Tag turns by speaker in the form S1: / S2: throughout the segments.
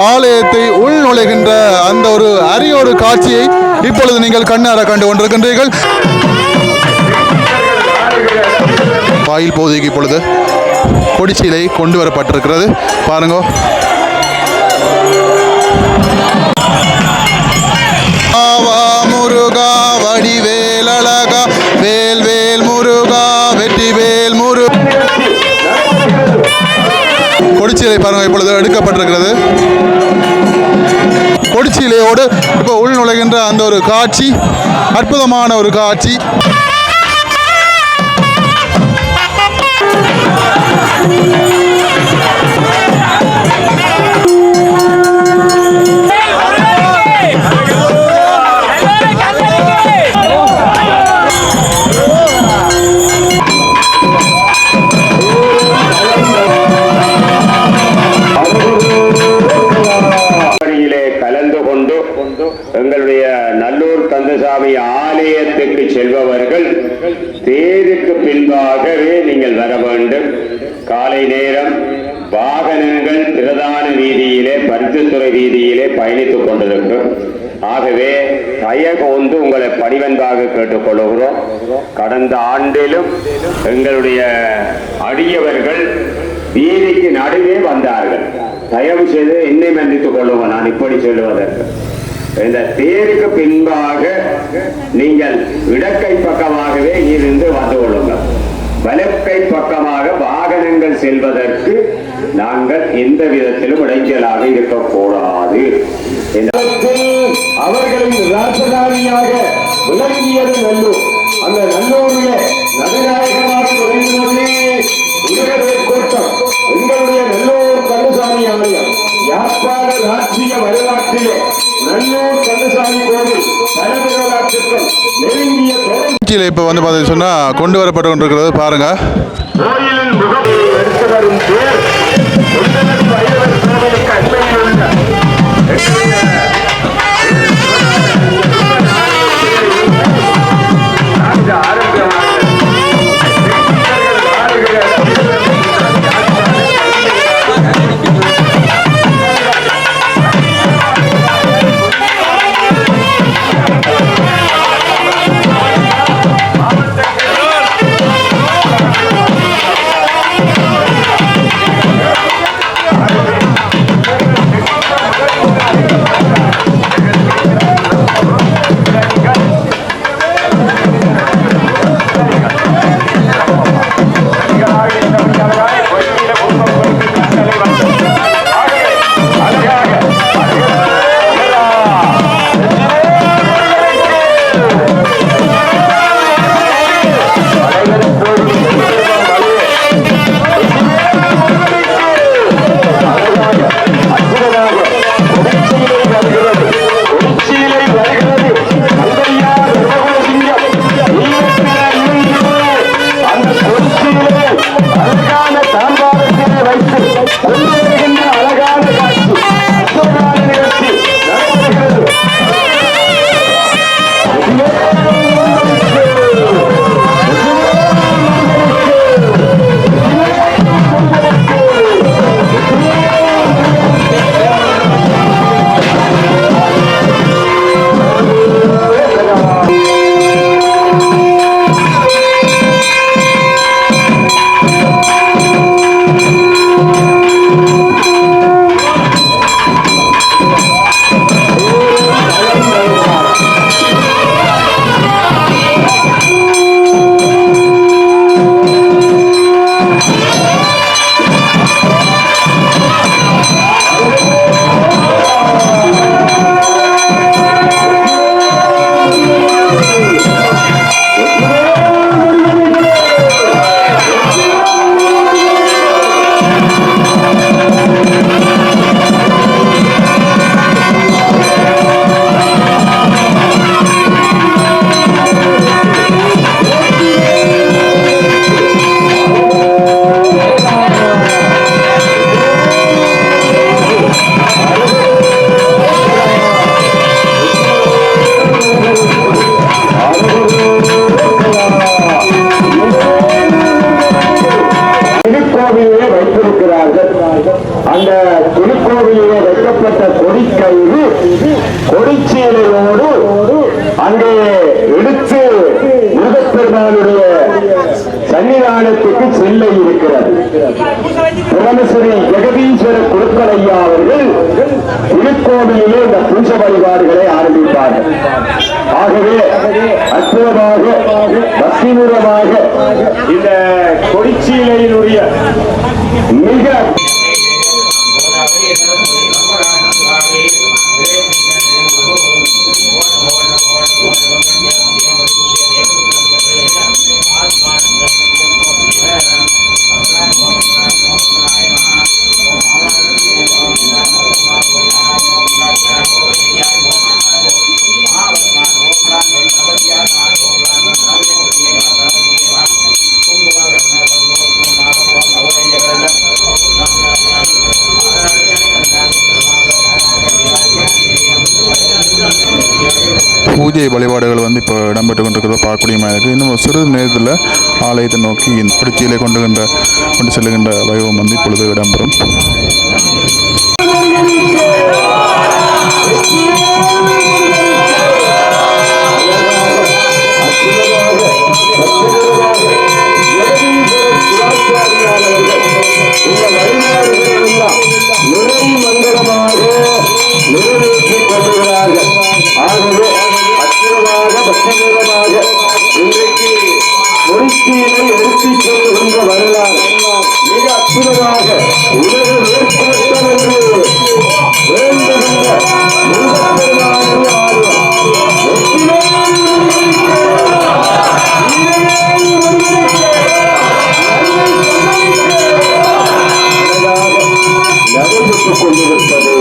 S1: ஆலயத்தை உள்நுழைகின்ற அந்த ஒரு அரிய ஒரு காட்சியை இப்பொழுது நீங்கள் கண்ணார கண்டு கொண்டிருக்கின்றீர்கள். வாயில் பகுதிக்கு இப்பொழுது கொடிச்சீலை கொண்டு வரப்பட்டிருக்கிறது. பாருங்க. முருகா வடிவேல் அழகா வேல் வேல் முருகா வெற்றி வேல் முரு கொடிச்சீலை பாருங்க இப்பொழுது எடுக்கப்பட்டிருக்கிறது. கொடிச்சீலையோடு இப்போ உள் நுழைகின்ற அந்த ஒரு காட்சி அற்புதமான ஒரு காட்சி.
S2: எங்களுடைய நல்லூர் கந்தசாமி ஆலயத்துக்கு செல்பவர்கள் தேருக்கு பின்பாகவே நீங்கள் வர வேண்டும். காலை நேரம் வாகனங்கள் பிரதான வீதியிலே பருத்தித்துறை வீதியிலே பயணித்துக் கொண்டிருக்கும். ஆகவே தயகோந்து உங்களை பணிவன்பாக கேட்டுக்கொள்கிறோம். கடந்த ஆண்டிலும் எங்களுடைய அடியவர்கள் வீதிக்கு நடுவே வந்தார்கள். தயவு செய்து என்னை மன்னித்துக் கொள்ளுவோம். நான் இப்படி சொல்லுவதற்கு இந்த தேருக்கு பின்பாக நீங்கள் இடக்கை பக்கமாகவே இருந்து வந்து கொள்ளுங்கள். வலக்கை பக்கமாக வாகனங்கள் செல்வதற்கு நாங்கள் எந்த விதத்திலும் இடைஞ்சலாக இருக்கக்கூடாது. அவர்களின் ராஜதானியாக விளங்கியது நல்லூர். அந்த நல்லூரிலே நடுநாயகமாக விளங்குவதே கூட்டம். எங்களுடைய நல்லூர் கந்தசாமி ஆலயம் யாழ்ப்பாண ராஜ்ஜிய வரலாற்றிலே நல்லூர் கந்தசாமி கோவில் தலைமையாளர்கள் நெருங்கிய
S1: கொடிச்சீலை இப்போ வந்து பார்த்தீங்கன்னு சொன்னால் கொண்டு வரப்பட்டு கொண்டிருக்கிறது. பாருங்க.
S2: கோயிலின் முகம் எடுத்து வரும் பேர் கோவிலுக்கு அண்மையில் உள்ள ஏற்றப்பட்ட கொடிக்கயிறு கொடிச்சீலையோடு அங்கே எடுத்து முருகப்பெருமானுடைய சன்னிதானத்துக்கு செல்ல இருக்கிறது. பிரமஸ்ரீ ஜெகதீஸ்வர குருக்களையா அவர்கள் திருக்கோவிலே இந்த பூஜ வழிபாடுகளை ஆரம்பித்தார்கள். ஆகவே அற்புதமாக பக்திபூர்வமாக இந்த கொடிச்சீலையினுடைய மிக
S1: பூஜை வழிபாடுகள் இப்போ இடம்பெற்று கொண்டிருக்கிறத பார்க்கக்கூடியமாக இருக்குது. இன்னும் சிறிது நேரத்தில் ஆலயத்தை நோக்கி பிடிச்சியிலே கொண்டு செல்லுகின்ற வைபவம் இப்பொழுது இடம்பெறும்.
S2: நிறைவேற்றிக் கொள்கிறார்கள். ஆகவே அற்புதமாக பக்திபூர்வமாக இன்றைக்கு கொடிச்சீலை எடுத்துச் செல்கின்ற வரலாறு மிக அற்புதமாக உலக ஏற்படுத்தம் என்று வேண்டுகின்ற முருகப்பெருமானுடைய ஆர்வம் நடைபெற்றுக் கொண்டிருப்பது.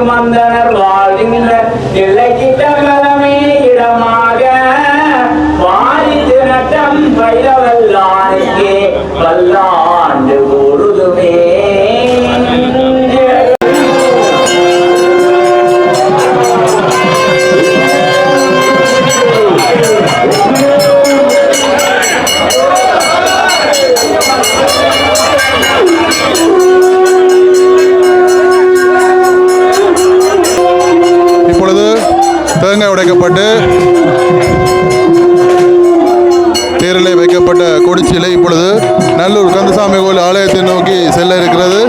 S3: மந்தனர் வாழ்கின்ற நிலைக்கிட்டமே இடமாக வாரித்து நட்டம் பயிரவல்லானுக்கே பல்லாண்டு பொழுதுமே.
S1: தேங்காய் உடைக்கப்பட்டு தேரிலே வைக்கப்பட்ட கொடிச்சீலை இப்பொழுது நல்லூர் கந்தசாமி கோயில் ஆலயத்தை நோக்கி செல்ல இருக்கிறது.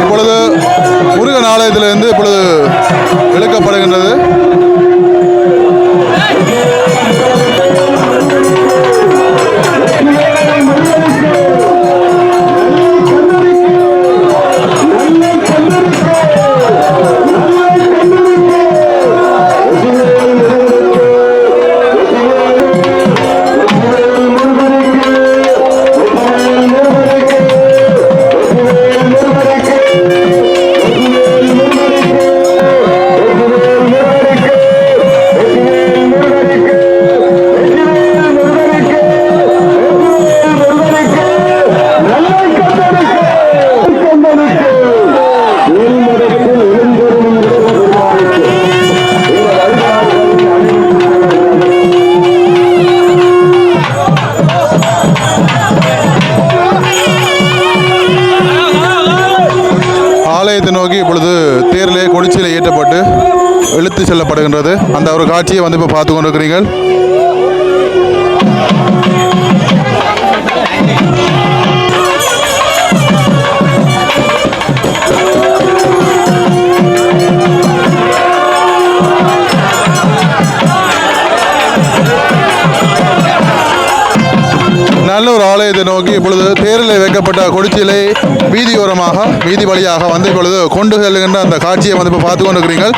S1: இப்பொழுது முருகன் ஆலயத்திலிருந்து இப்பொழுது இழுக்கப்படுகின்றது. ஆலயத்தை நோக்கி இப்பொழுது தேரிலே கொடிச்சீலை ஏற்றப்பட்டு இழுத்து செல்லப்படுகின்றது. அந்த ஒரு காட்சியை இப்போ பார்த்து கொண்டிருக்கிறீர்கள். நல்லூர் ஆலயத்தை நோக்கி இப்பொழுது தேரில் வைக்கப்பட்ட கொடிச்சிலை வீதியோரமாக வீதி வழியாக வந்து இப்பொழுது கொண்டு செல்கின்ற அந்த காட்சியை வந்து இப்போ பார்த்து கொண்டிருக்கிறீர்கள்.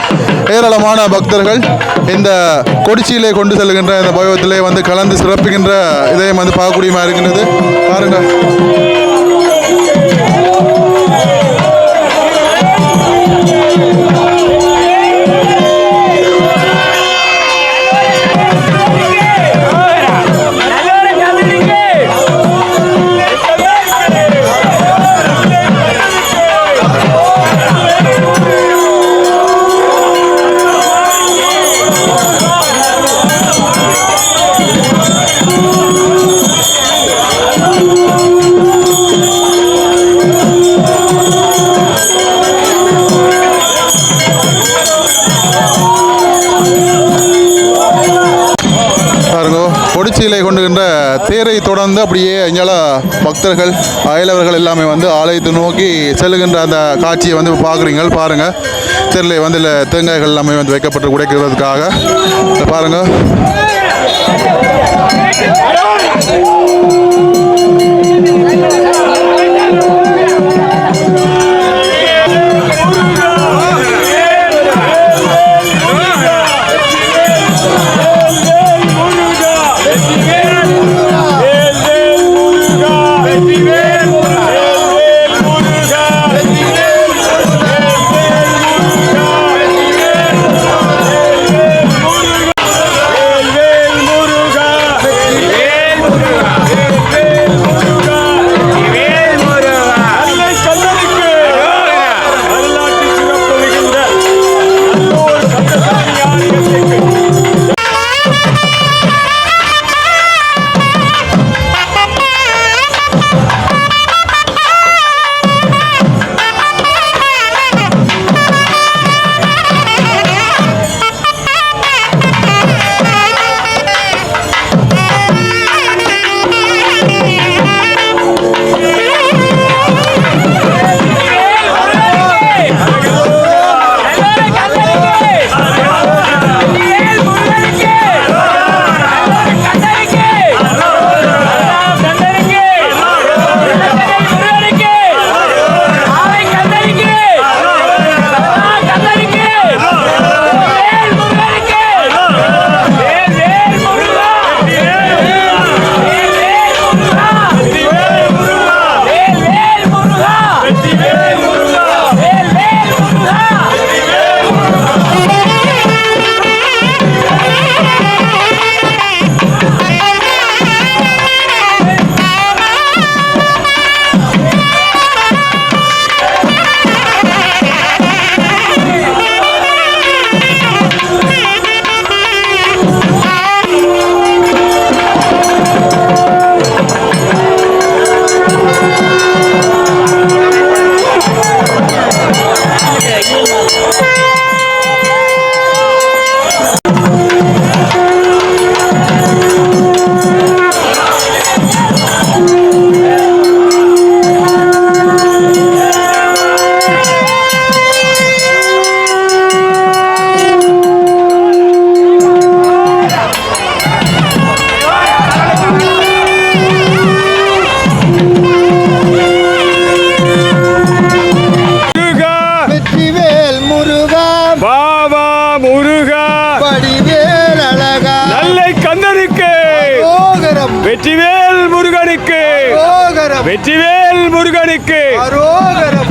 S1: ஏராளமான பக்தர்கள் இந்த கொடிச்சியிலே கொண்டு செல்கின்ற இந்த வைபவத்திலே வந்து கலந்து சிறப்புகின்ற இதையும் வந்து பார்க்கக்கூடியமாக இருக்கின்றது. பாருங்கள். கொடிச்சியிலை கொண்டுகின்ற தேரை தொடர்ந்து அப்படியே இங்கால பக்தர்கள் அயலவர்கள் எல்லாமே வந்து ஆலயத்தை நோக்கி செல்லுகின்ற அந்த காட்சியை வந்து பார்க்குறீங்க. பாருங்கள், தேரில் வந்து தேங்காய்கள் எல்லாமே வந்து வைக்கப்பட்டு உடைக்கிறதுக்காக பாருங்கள்.
S4: வெற்றிவேல் முருகனுக்கு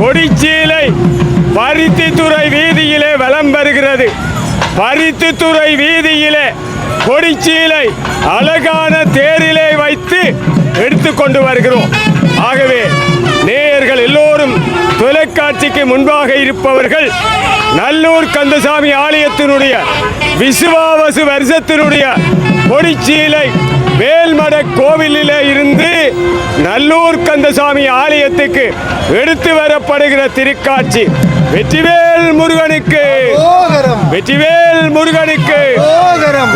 S4: கொடிச்சீலை பருத்தித்துறை வீதியிலே வலம் வருகிறது. பருத்தித்துறை வீதியிலே கொடிச்சீலை அழகான தேரிலே வைத்து எடுத்துக்கொண்டு வருகிறோம். ஆகவே நேயர்கள் எல்லோரும் தொலைக்காட்சிக்கு முன்பாக இருப்பவர்கள் நல்லூர் கந்தசாமி ஆலயத்தினுடைய விசுவாவசு வருஷத்தினுடைய கொடிச்சீலை வேல்மட கோவிலிலே இருந்து நல்லூர் கந்தசாமி ஆலயத்துக்கு எடுத்து வரப்படுகிற திருக்காட்சி. வெற்றிவேல் முருகனுக்கு, வெற்றிவேல் முருகனுக்கு,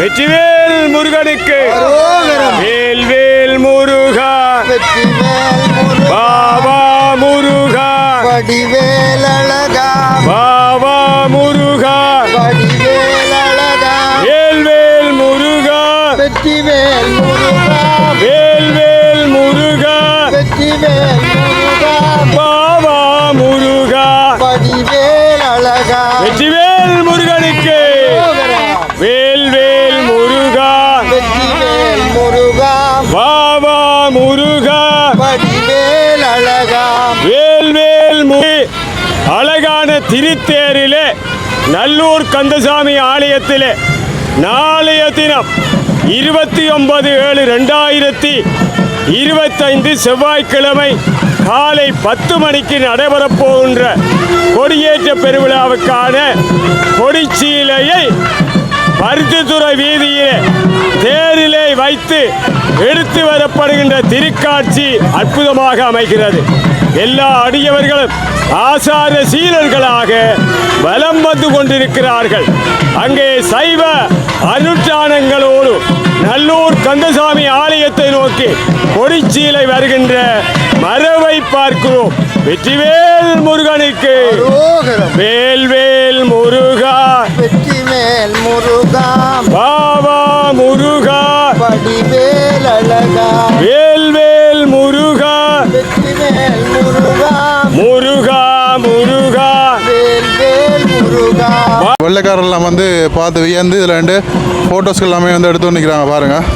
S4: வெற்றிவேல் முருகனுக்கு, வேல்வேல் முருகா, பாபா முருகா, பாபா முருகா, வேல்வேல் முருகா, வேல்வேல் முருகா.
S5: வெற்றிவேல் முருகா
S4: பாவா முருகா
S5: வடிவேல் அழகா
S4: வெற்றிவேல் முருகனுக்கு வேல் வேல் முருகா
S5: வெற்றிவேல் முருகா
S4: பாவா முருகா
S5: வடிவேல் அழகா
S4: வேல் வேல் அழகான திருத்தேரிலே நல்லூர் கந்தசாமி ஆலயத்திலே நாளைய தினம் 29/7/2025 செவ்வாய்க்கிழமை காலை 10 மணிக்கு நடைபெறப் போகின்ற கொடியேற்ற பெருவிழாவுக்கான கொடிச்சீலையை பருத்தித்துறை வீதியிலே தேரிலே வைத்து எடுத்து வரப்படுகின்ற திருக்காட்சி அற்புதமாக அமைகிறது. எல்லா அடியவர்களும் ஆசார சீலர்களாக வலம் வந்து கொண்டிருக்கிறார்கள். அங்கே சைவ அனுஷ்டானங்களோடு நல்லூர் கந்தசாமி ஆலயத்தை நோக்கி கொடிச்சீலை வருகின்ற மரபை பார்க்கிறோம். வெற்றிவேல் முருகனுக்கு வேல் வேல் முருகா
S5: வெற்றிவேல் முருகா
S4: பாவா முருகா
S5: வடிவேல் அழகா
S4: வேல் வேல் முருகா
S5: வெற்றிவேல் முருகா
S4: முருகா முருகா
S5: வேல் வேல் முருகா
S1: வெள்ளைக்காரெல்லாம் வந்து பார்த்து வியந்து இதில் 2 ஃபோட்டோஸ்கள் எல்லாமே வந்து எடுத்து நிற்கிறாங்க பாருங்கள்.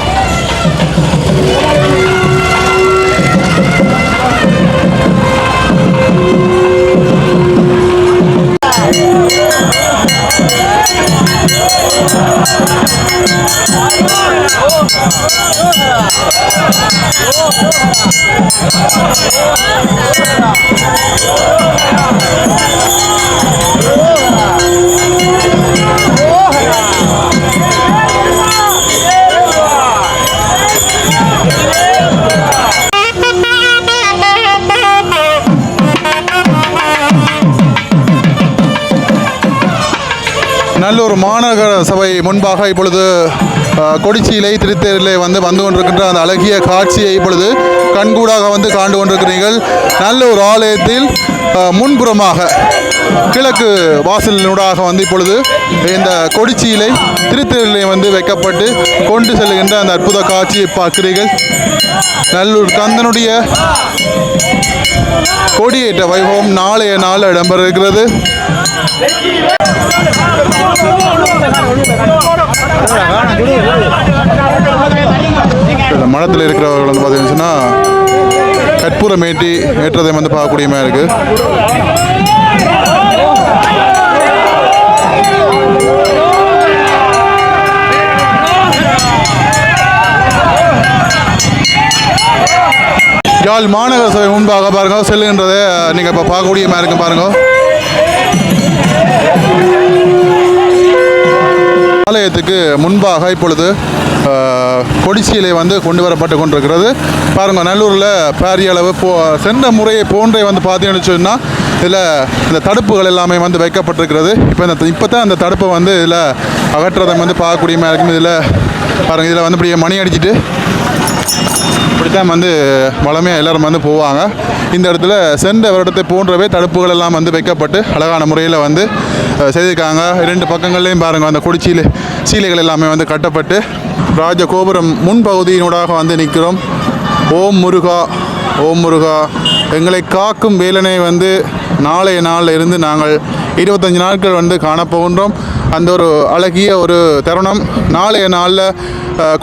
S1: நல்லூர் மாநகர சபை முன்பாக இப்பொழுது கொடிச்சீலை திருத்தேரிலே வந்து கொண்டிருக்கின்ற அந்த அழகிய காட்சியை இப்பொழுது கண்கூடாக வந்து காண்டு கொண்டிருக்கிறீர்கள். நல்லூர் ஆலயத்தில் முன்புறமாக கிழக்கு வாசலினூடாக வந்து இப்பொழுது இந்த கொடிச்சீலை திருத்தேரிலே வந்து வைக்கப்பட்டு கொண்டு செல்கின்ற அந்த அற்புத காட்சியை பார்க்கிறீர்கள். நல்லூர் கந்தனுடைய கொடியேற்ற வைபவம் நாளைய நாள் இடம்பெற இருக்கிறது. மடத்தில் இருக்கிறவர்கள் வந்து பார்த்தீங்கன்னா கற்பூரம் ஏற்றதை வந்து பார்க்கக்கூடிய மாதிரி இருக்கு. யாழ் மாநகர சபை முன்பாக பாருங்க செல்லுகின்றதை நீங்கள் இப்போ பார்க்கக்கூடிய மாதிரி இருக்கு பாருங்க. ஆலயத்துக்கு முன்பாக இப்பொழுது கொடிச்சீலை வந்து கொண்டு வரப்பட்டு கொண்டிருக்கிறது. பாருங்கள், நல்லூரில் பாரிய அளவு சென்ற முறையை போன்றே வந்து பார்த்தீங்கன்னு சொன்னால் இதில் இந்த தடுப்புகள் எல்லாமே வந்து வைக்கப்பட்டிருக்கிறது. இப்போ தான் அந்த தடுப்பை வந்து இதில் அகற்றதை வந்து பார்க்கக்கூடிய மாதிரி இருக்கும். இதில் பாருங்கள், இதில் வந்து இப்படியே மணி அடிச்சுட்டு இப்படித்தான் வந்து வளமையாக எல்லோரும் வந்து போவாங்க. இந்த இடத்துல சென்ற வருடத்தை போன்றவே தடுப்புகள் எல்லாம் வந்து வைக்கப்பட்டு அழகான முறையில் வந்து செய்திருக்காங்க. 2 பக்கங்கள்லேயும் பாருங்கள் அந்த சீலைகள் எல்லாமே வந்து கட்டப்பட்டு ராஜகோபுரம் முன்பகுதியினூடாக வந்து நிற்கிறோம். ஓம் முருகா ஓம் முருகா எங்களை காக்கும் வேலனை வந்து நாளைய நாளில் இருந்து நாங்கள் 25 நாட்கள் வந்து காணப்போகின்றோம். அந்த ஒரு அழகிய ஒரு தருணம் நாளைய நாளில்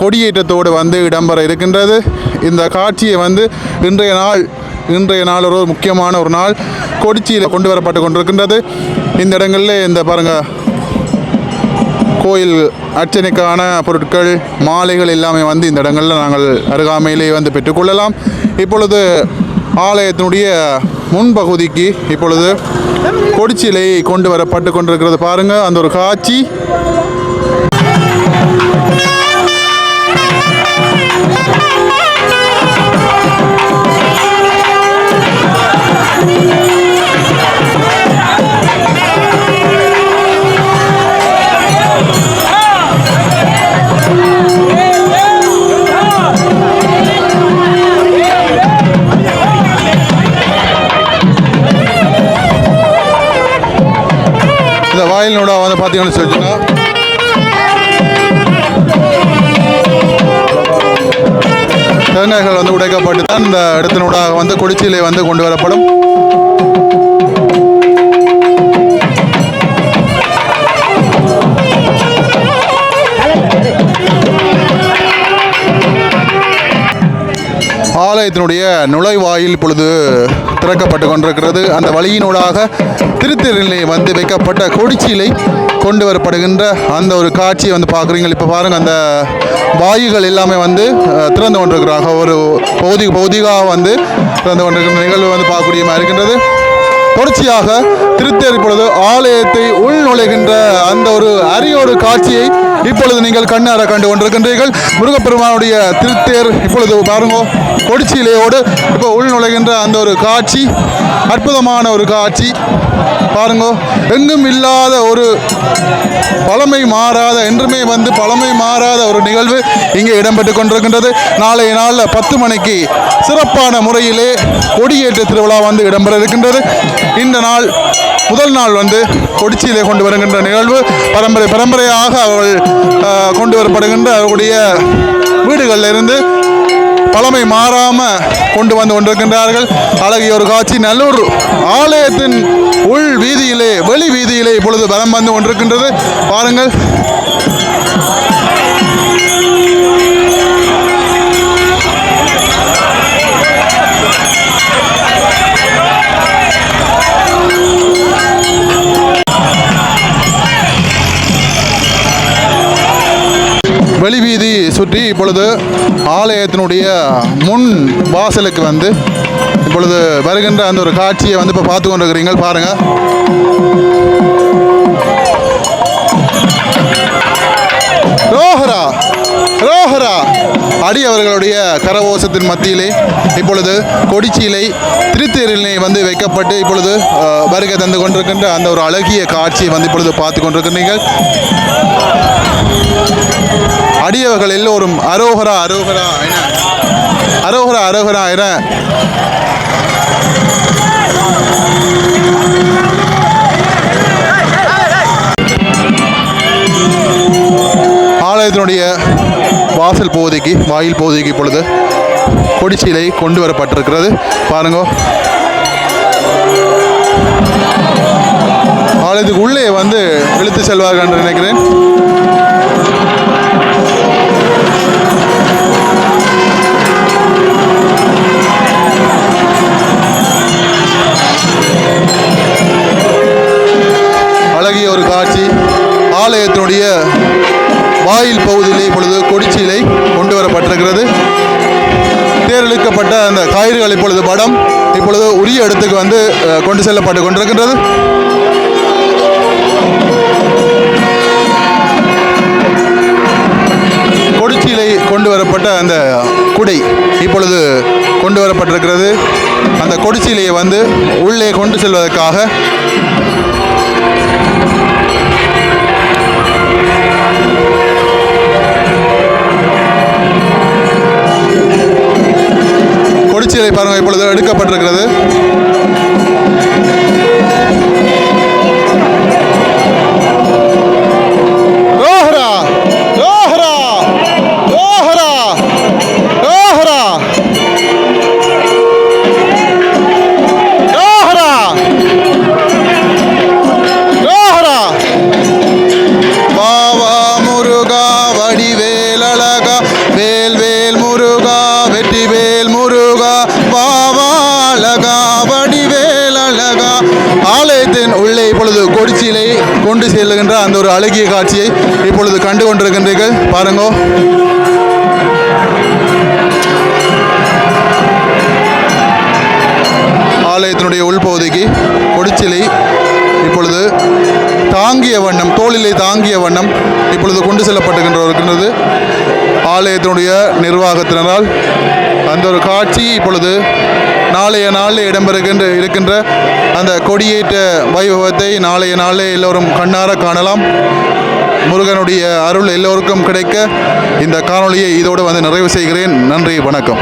S1: கொடியேற்றத்தோடு வந்து இடம்பெற இருக்கின்றது. இந்த காட்சியை வந்து இன்றைய நாள் ஒரு முக்கியமான ஒரு நாள் கொடிச்சியில் கொண்டு வரப்பட்டு கொண்டிருக்கின்றது. இந்த இடங்களில் இந்த பாருங்கள் கோயில் அர்ச்சனைக்கான பொருட்கள் மாலைகள் எல்லாமே வந்து இந்த இடங்களில் நாங்கள் அருகாமையிலே வந்து பெற்றுக்கொள்ளலாம். இப்பொழுது ஆலயத்தினுடைய முன்பகுதிக்கு இப்பொழுது கொடிச்சிலை கொண்டு வரப்பட்டு கொண்டிருக்கிறது. பாருங்கள் அந்த ஒரு காட்சி. இந்த வாயிலோட வந்து பார்த்தீங்கன்னு சொல்லிச்சுன்னா தேங்காய்கள் வந்து உடைக்கப்பட்டு தான் இந்த இடத்தினூடாக வந்து கொடிச்சியிலே வந்து கொண்டு வரப்படும். ஆலயத்தினுடைய நுழைவாயில் இப்பொழுது திறக்கப்பட்டு கொண்டிருக்கிறது. அந்த வழியினூடாக திருத்தேரிலே வந்து வைக்கப்பட்ட கொடிச்சிலை கொண்டு வரப்படுகின்ற அந்த ஒரு காட்சியை வந்து பார்க்குறீங்க. இப்போ பாருங்கள், அந்த வாயுகள் எல்லாமே வந்து திறந்து கொண்டிருக்கிறாங்க. ஒரு பகுதியாக வந்து திறந்து கொண்டிருக்கிற நிகழ்வு வந்து பார்க்கக்கூடிய மாதிரி இருக்கின்றது. தொடர்ச்சியாக திருத்தேர் இப்பொழுது ஆலயத்தை உள்நுழைகின்ற அந்த ஒரு அரியோடு காட்சியை இப்பொழுது நீங்கள் கண்ணார கண்டு கொண்டிருக்கின்றீர்கள். முருகப்பெருமானுடைய திருத்தேர் இப்பொழுது பாருங்க, கொடிச்சிலையோடு இப்போ உள்நுழைகின்ற அந்த ஒரு காட்சி, அற்புதமான ஒரு காட்சி பாருங்க. எங்கும் இல்லாத ஒரு பழமை மாறாத, என்றுமே வந்து பழமை மாறாத ஒரு நிகழ்வு இங்கே இடம்பெற்று கொண்டிருக்கின்றது. நாளைய நாளில் 10 மணிக்கு சிறப்பான முறையிலே கொடியேற்ற திருவிழா வந்து இடம்பெற இருக்கின்றது. இந்த நாள் முதல் நாள் வந்து கொடிச்சியிலே கொண்டு வருகின்ற நிகழ்வு பரம்பரையாக அவர்கள் கொண்டு வரப்படுகின்ற அவருடைய வீடுகளில் இருந்து பழமை மாறாமல் கொண்டு வந்து கொண்டிருக்கின்றார்கள். அழகிய ஒரு காட்சி. நல்லூர் ஆலயத்தின் உள் வீதியிலே, வெளி வீதியிலே இப்பொழுது பலம் வந்து கொண்டிருக்கின்றது. பாருங்கள். வெளிவீதி சுற்றி இப்பொழுது ஆலயத்தினுடைய முன் வாசலுக்கு வந்து இப்பொழுது வருகின்ற அந்த ஒரு காட்சியை வந்து இப்போ பார்த்து கொண்டிருக்கிறீங்க. பாருங்க. ரோஹரா ரோஹரா அடியவர்களுடைய கரவோசத்தின் மத்தியிலே இப்பொழுது கொடிச்சியிலை திருத்தேரிலே வந்து வைக்கப்பட்டு இப்பொழுது வருகை தந்து கொண்டிருக்கின்ற அந்த ஒரு அழகிய காட்சியை வந்து இப்பொழுது பார்த்து கொண்டிருக்கிறீர்கள். அடியவர்கள் எல்லோரும் அரோகரா அரோகரா என அரோகரா அரோகரா என ஆலயத்தினுடைய வாயில் பகுதிக்கு இப்பொழுது கொடிச்சிலை கொண்டு வரப்பட்டிருக்கிறது. பாருங்க. ஆலயத்துக்கு உள்ளே வந்து இழுத்து செல்வார்கள் என்று நினைக்கிறேன். அழகிய ஒரு காட்சி. ஆலயத்தினுடைய வாயில் பகுதியிலே இப்பொழுது கொடிச்சிலை கொண்டு வரப்பட்டிருக்கிறது. தேர்ந்தெடுக்கப்பட்ட அந்த கயிறுகள் இப்பொழுது படம் இப்பொழுது உரிய இடத்துக்கு வந்து கொண்டு செல்லப்பட்டு கொண்டிருக்கின்றது. கொடிச்சிலை கொண்டு வரப்பட்ட அந்த குடை இப்பொழுது கொண்டு வரப்பட்டிருக்கிறது. அந்த கொடிச்சிலையை வந்து உள்ளே கொண்டு செல்வதற்காக கொடிச்சிலை பாருங்கள் இப்பொழுது எடுக்கப்பட்டிருக்கிறது. ரோஹரா ரோஹரா ரோஹரா ரோஹரா ரோஹரா ரோஹரா. பாவா முருகா வடிவேல் அழகா, வேல் வேல் முருகா வெற்றி வேல் முருகா, பாவா அழகா வடிவேல் அழகா. ஆலயத்தின் உள்ளே இப்பொழுது கொடிச்சிலை கொண்டு செல்லுகின்ற அந்த ஒரு அழகிய காட்சியை இப்பொழுது கண்டு கொண்டிருக்கின்றீர்கள். பாருங்க. ஆலயத்தினுடைய உள்பகுதிக்கு கொடிச்சிலை இப்பொழுது தாங்கிய வண்ணம், தோளிலே தாங்கிய வண்ணம் இப்பொழுது கொண்டு செல்லப்பட்டுகின்றது. ஆலயத்தினுடைய நிர்வாகத்தினரால் அந்த ஒரு காட்சி இப்பொழுது நாளைய நாளில் இருக்கின்ற அந்த கொடியேற்ற வைபவத்தை நாளைய நாளில் எல்லோரும் கண்ணார காணலாம். முருகனுடைய அருள் எல்லோருக்கும் கிடைக்க இந்த காணொளியை இதோடு வந்து நிறைவு செய்கிறேன். நன்றி, வணக்கம்.